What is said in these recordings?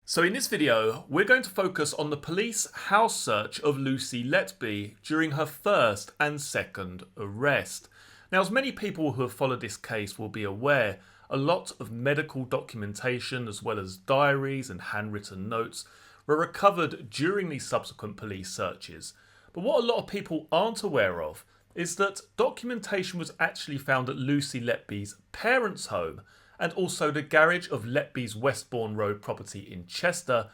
So in this video, we're going to focus on the police house search of Lucy Letby during her first and second arrest. Now, as many people who have followed this case will be aware, a lot of medical documentation as well as diaries and handwritten notes were recovered during these subsequent police searches. But what a lot of people aren't aware of is that documentation was actually found at Lucy Letby's parents' home and also the garage of Letby's Westbourne Road property in Chester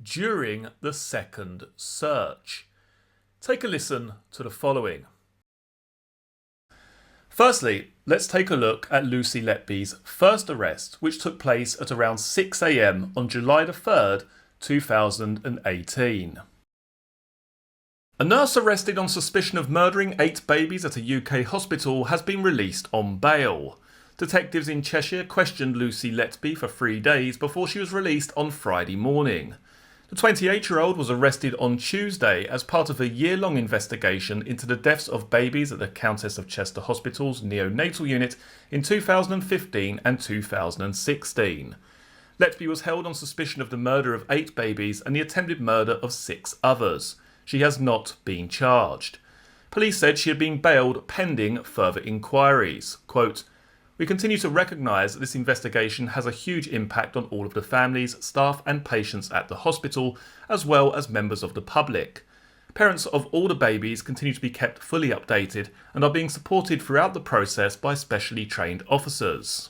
during the second search. Take a listen to the following. Firstly, let's take a look at Lucy Letby's first arrest, which took place at around 6 AM on July the 3rd, 2018. A nurse arrested on suspicion of murdering 8 babies at a UK hospital has been released on bail. Detectives in Cheshire questioned Lucy Letby for 3 days before she was released on Friday morning. The 28-year-old was arrested on Tuesday as part of a year-long investigation into the deaths of babies at the Countess of Chester Hospital's neonatal unit in 2015 and 2016. Letby was held on suspicion of the murder of 8 babies and the attempted murder of 6 others. She has not been charged. Police said she had been bailed pending further inquiries. Quote, "We continue to recognise that this investigation has a huge impact on all of the families, staff and patients at the hospital, as well as members of the public. Parents of all the babies continue to be kept fully updated and are being supported throughout the process by specially trained officers."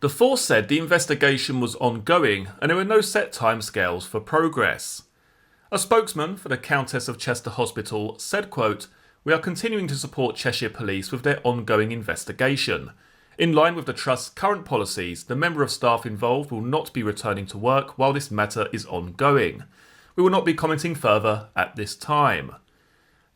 The force said the investigation was ongoing and there were no set timescales for progress. A spokesman for the Countess of Chester Hospital said, quote, "We are continuing to support Cheshire Police with their ongoing investigation. In line with the Trust's current policies, the member of staff involved will not be returning to work while this matter is ongoing. We will not be commenting further at this time."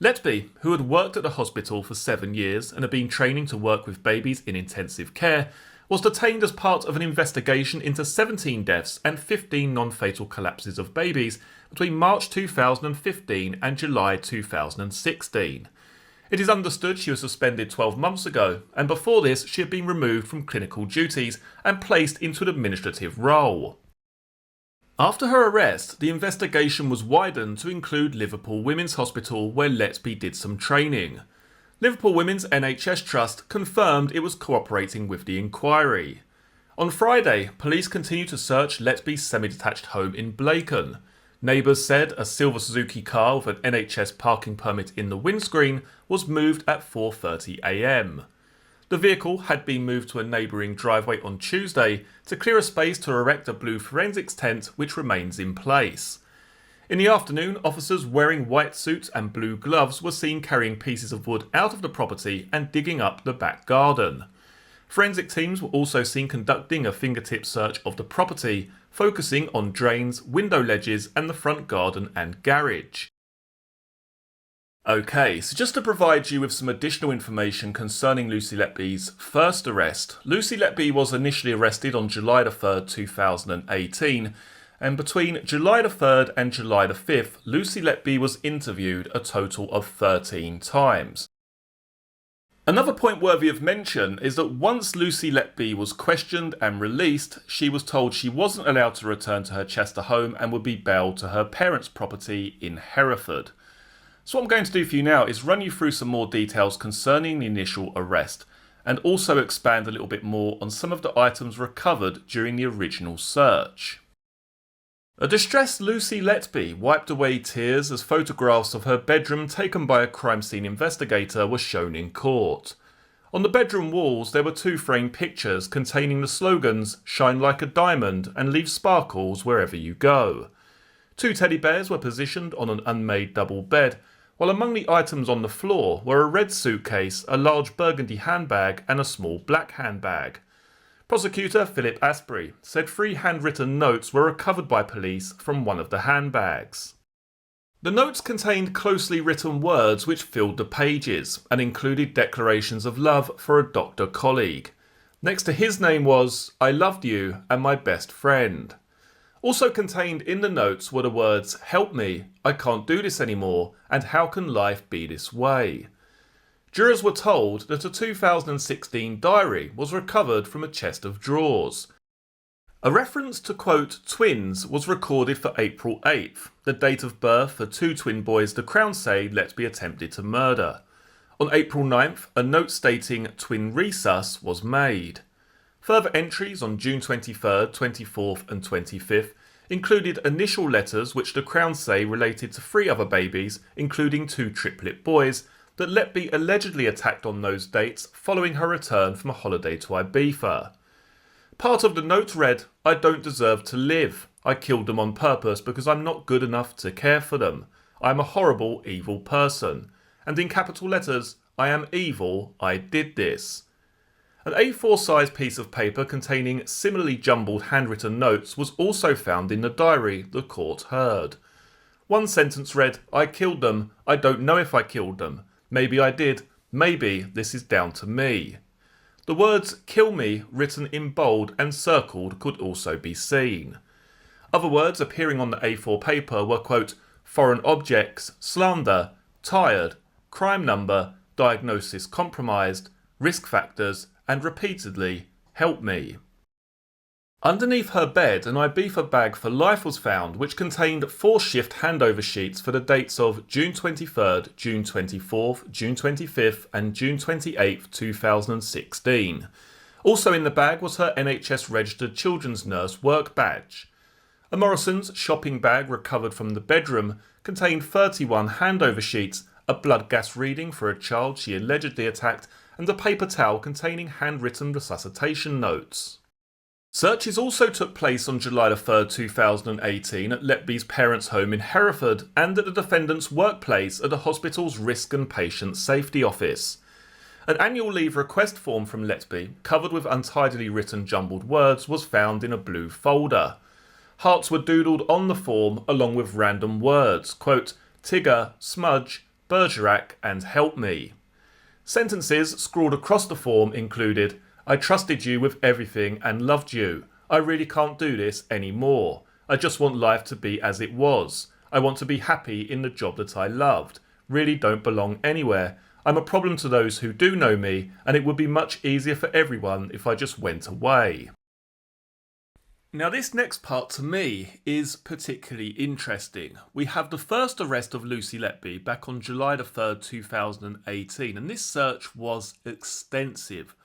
Letby, who had worked at the hospital for 7 years and had been training to work with babies in intensive care, was detained as part of an investigation into 17 deaths and 15 non-fatal collapses of babies between March 2015 and July 2016. It is understood she was suspended 12 months ago, and before this she had been removed from clinical duties and placed into an administrative role. After her arrest, the investigation was widened to include Liverpool Women's Hospital, where Letby did some training. Liverpool Women's NHS Trust confirmed it was cooperating with the inquiry. On Friday, police continued to search Letby's semi-detached home in Blacon. Neighbours said a silver Suzuki car with an NHS parking permit in the windscreen was moved at 4:30 AM. The vehicle had been moved to a neighbouring driveway on Tuesday to clear a space to erect a blue forensics tent which remains in place. In the afternoon, officers wearing white suits and blue gloves were seen carrying pieces of wood out of the property and digging up the back garden. Forensic teams were also seen conducting a fingertip search of the property, focusing on drains, window ledges and the front garden and garage. Okay, so just to provide you with some additional information concerning Lucy Letby's first arrest, Lucy Letby was initially arrested on July the 3rd, 2018, and between July the 3rd and July the 5th, Lucy Letby was interviewed a total of 13 times. Another point worthy of mention is that once Lucy Letby was questioned and released, she was told she wasn't allowed to return to her Chester home and would be bailed to her parents' property in Hereford. So what I'm going to do for you now is run you through some more details concerning the initial arrest and also expand a little bit more on some of the items recovered during the original search. A distressed Lucy Letby wiped away tears as photographs of her bedroom taken by a crime scene investigator were shown in court. On the bedroom walls there were 2 framed pictures containing the slogans "Shine like a diamond" and "Leave sparkles wherever you go." 2 teddy bears were positioned on an unmade double bed, while among the items on the floor were a red suitcase, a large burgundy handbag and a small black handbag. Prosecutor Philip Asprey said 3 handwritten notes were recovered by police from one of the handbags. The notes contained closely written words which filled the pages and included declarations of love for a doctor colleague. Next to his name was "I loved you and my best friend." Also contained in the notes were the words "Help me, I can't do this anymore, and how can life be this way?" Jurors were told that a 2016 diary was recovered from a chest of drawers. A reference to, quote, twins was recorded for April 8th, the date of birth for two twin boys the Crown say Letby attempted to murder. On April 9th, a note stating twin resus was made. Further entries on June 23rd, 24th and 25th included initial letters which the Crown say related to three other babies, including two triplet boys, that Letby allegedly attacked on those dates following her return from a holiday to Ibiza. Part of the note read, "I don't deserve to live. I killed them on purpose because I'm not good enough to care for them. I'm a horrible, evil person. And in capital letters, I am evil, I did this." An A4 size piece of paper containing similarly jumbled handwritten notes was also found in the diary the court heard. One sentence read, "I killed them. I don't know if I killed them. Maybe I did. Maybe this is down to me." The words "kill me" written in bold and circled could also be seen. Other words appearing on the A4 paper were, quote, "foreign objects, slander, tired, crime number, diagnosis compromised, risk factors, and repeatedly, help me." Underneath her bed, an Ibiza bag for life was found, which contained 4 shift handover sheets for the dates of June 23rd, June 24th, June 25th, and June 28th, 2016. Also in the bag was her NHS registered children's nurse work badge. A Morrison's shopping bag recovered from the bedroom contained 31 handover sheets, a blood gas reading for a child she allegedly attacked, and a paper towel containing handwritten resuscitation notes. Searches also took place on July 3rd, 2018 at Letby's parents' home in Hereford and at the defendant's workplace at the hospital's Risk and Patient Safety Office. An annual leave request form from Letby, covered with untidily written jumbled words, was found in a blue folder. Hearts were doodled on the form along with random words, quote, "Tigger, smudge, Bergerac, and help me." Sentences scrawled across the form included, "I trusted you with everything and loved you. I really can't do this anymore. I just want life to be as it was. I want to be happy in the job that I loved. Really don't belong anywhere. I'm a problem to those who do know me, and it would be much easier for everyone if I just went away." Now this next part to me is particularly interesting. We have the first arrest of Lucy Letby back on July 3rd, 2018, and this search was extensive.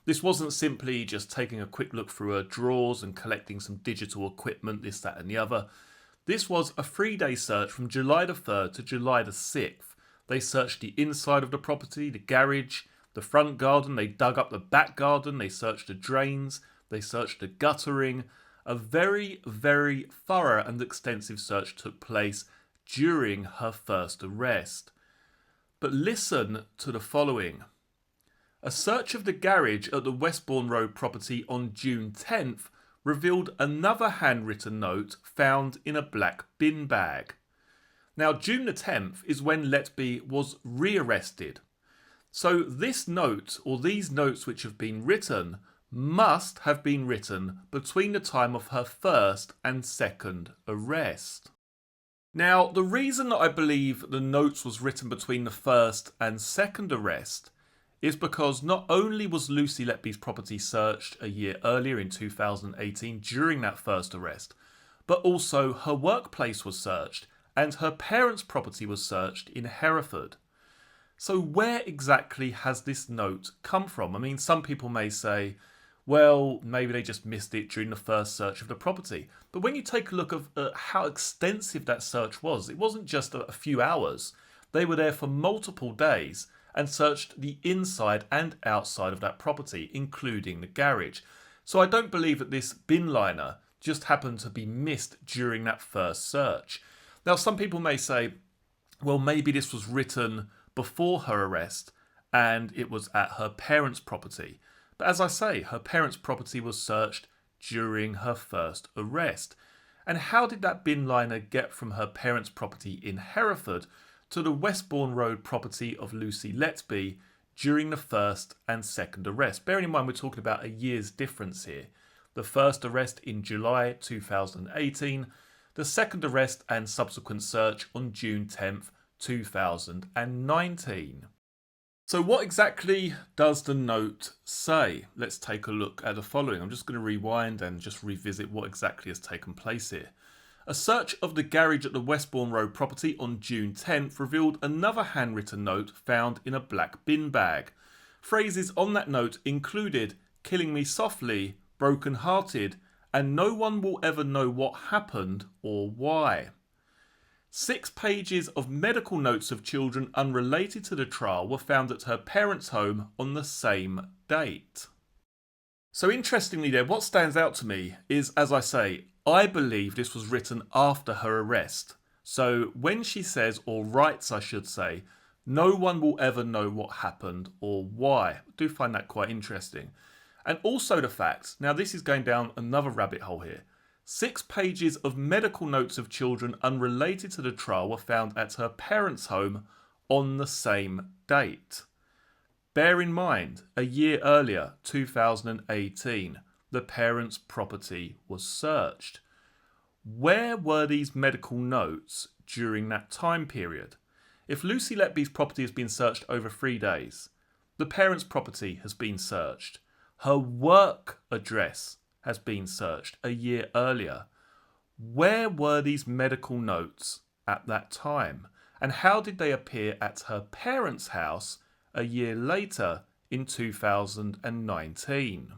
This wasn't simply just taking a quick look through her drawers and collecting some digital equipment, this, that and the other. This was a 3-day search from July 3rd to July 6th. They searched the inside of the property, the garage, the front garden, they dug up the back garden, they searched the drains, they searched the guttering. A very, very thorough and extensive search took place during her first arrest. But listen to the following. A search of the garage at the Westbourne Road property on June 10th revealed another handwritten note found in a black bin bag. Now, June the 10th is when Letby was rearrested. So this note, or these notes which have been written, must have been written between the time of her first and second arrest. Now, the reason that I believe the notes was written between the first and second arrest is because not only was Lucy Letby's property searched a year earlier in 2018 during that first arrest, but also her workplace was searched and her parents' property was searched in Hereford. So where exactly has this note come from? I mean, some people may say, well, maybe they just missed it during the first search of the property. But when you take a look at how extensive that search was, it wasn't just a few hours. They were there for multiple days and searched the inside and outside of that property, including the garage. So I don't believe that this bin liner just happened to be missed during that first search. Now, some people may say, well, maybe this was written before her arrest and it was at her parents' property. But as I say, her parents' property was searched during her first arrest. And how did that bin liner get from her parents' property in Hereford to the Westbourne Road property of Lucy Letby during the first and second arrest? Bearing in mind we're talking about a year's difference here. The first arrest in July 2018, the second arrest and subsequent search on June 10th, 2019. So what exactly does the note say? Let's take a look at the following. I'm just going to rewind and just revisit what exactly has taken place here. A search of the garage at the Westbourne Road property on June 10th revealed another handwritten note found in a black bin bag. Phrases on that note included "killing me softly," "broken hearted," and "no one will ever know what happened or why." 6 pages of medical notes of children unrelated to the trial were found at her parents' home on the same date. So interestingly there, what stands out to me is, as I say, I believe this was written after her arrest. So when she says, or writes I should say, "no one will ever know what happened or why," I do find that quite interesting. And also the fact, now this is going down another rabbit hole here, 6 pages of medical notes of children unrelated to the trial were found at her parents' home on the same date. Bear in mind, a year earlier, 2018, the parents' property was searched. Where were these medical notes during that time period? If Lucy Letby's property has been searched over 3 days, the parents' property has been searched, her work address has been searched a year earlier. Where were these medical notes at that time? And how did they appear at her parents' house a year later in 2019?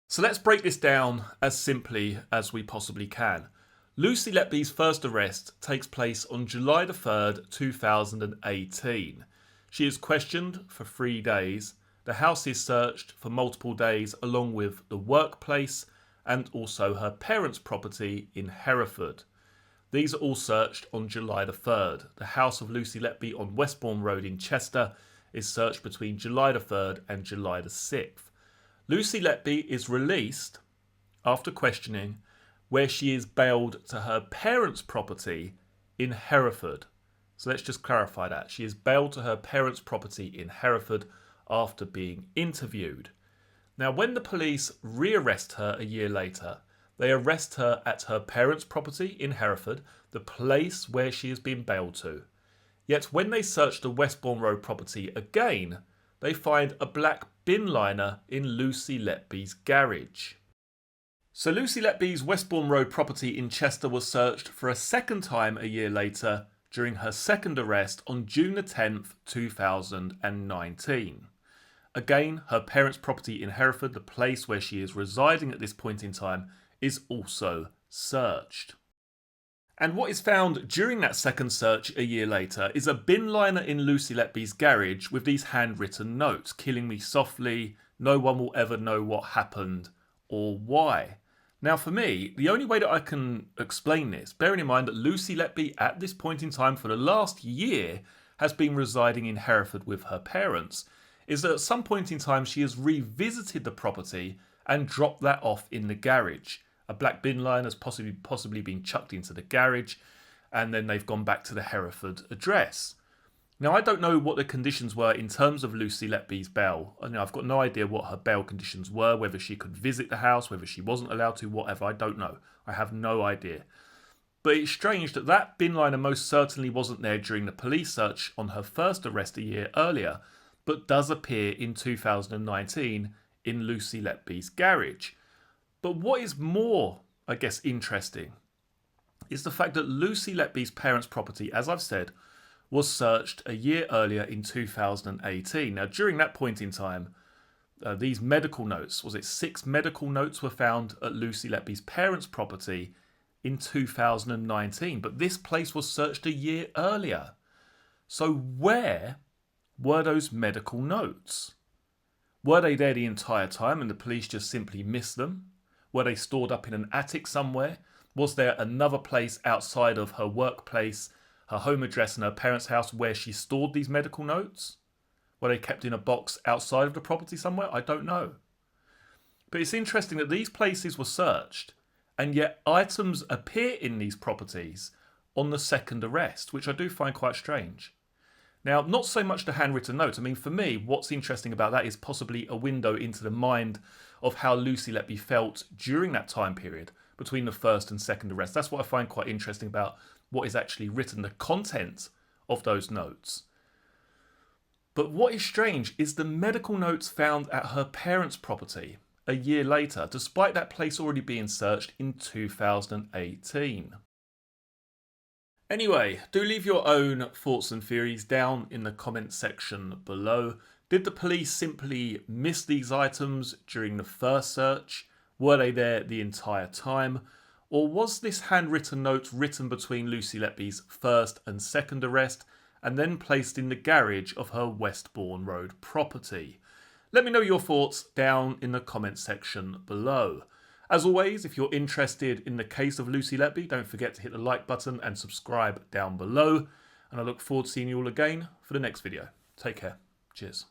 So let's break this down as simply as we possibly can. Lucy Letby's first arrest takes place on July the 3rd, 2018. She is questioned for 3 days. The house is searched for multiple days along with the workplace and also her parents' property in Hereford. These are all searched on July the 3rd. The house of Lucy Letby on Westbourne Road in Chester is searched between July the 3rd and July the 6th. Lucy Letby is released after questioning, where she is bailed to her parents' property in Hereford. So let's just clarify that. She is bailed to her parents' property in Hereford after being interviewed. Now, when the police rearrest her a year later, they arrest her at her parents' property in Hereford, the place where she has been bailed to. Yet when they search the Westbourne Road property again, they find a black bin liner in Lucy Letby's garage. So Lucy Letby's Westbourne Road property in Chester was searched for a second time a year later during her second arrest on June the 10th, 2019. Again, her parents' property in Hereford, the place where she is residing at this point in time, is also searched. And what is found during that second search a year later is a bin liner in Lucy Letby's garage with these handwritten notes: "killing me softly," "no one will ever know what happened or why." Now for me, the only way that I can explain this, bearing in mind that Lucy Letby at this point in time for the last year has been residing in Hereford with her parents, is that at some point in time she has revisited the property and dropped that off in the garage. A black bin line has possibly been chucked into the garage, and then they've gone back to the Hereford address. Now, I don't know what the conditions were in terms of Lucy Letby's bail. I've got no idea what her bail conditions were, whether she could visit the house, whether she wasn't allowed to, whatever. I don't know. I have no idea. But it's strange that that bin liner most certainly wasn't there during the police search on her first arrest a year earlier, but does appear in 2019 in Lucy Letby's garage. But what is more, I guess, interesting is the fact that Lucy Letby's parents' property, as I've said, was searched a year earlier in 2018. Now, during that point in time, these medical notes, 6 medical notes were found at Lucy Letby's parents' property in 2019, but this place was searched a year earlier. So where were those medical notes? Were they there the entire time and the police just simply missed them? Were they stored up in an attic somewhere? Was there another place outside of her workplace, her home address and her parents' house where she stored these medical notes? Were they kept in a box outside of the property somewhere? I don't know. But it's interesting that these places were searched and yet items appear in these properties on the second arrest, which I do find quite strange. Now, not so much the handwritten note. For me, what's interesting about that is possibly a window into the mind of how Lucy Letby felt during that time period between the first and second arrest. That's what I find quite interesting about what is actually written, the content of those notes. But what is strange is the medical notes found at her parents' property a year later, despite that place already being searched in 2018. Anyway, do leave your own thoughts and theories down in the comments section below. Did the police simply miss these items during the first search? Were they there the entire time? Or was this handwritten note written between Lucy Letby's first and second arrest and then placed in the garage of her Westbourne Road property? Let me know your thoughts down in the comments section below. As always, if you're interested in the case of Lucy Letby, don't forget to hit the like button and subscribe down below. And I look forward to seeing you all again for the next video. Take care. Cheers.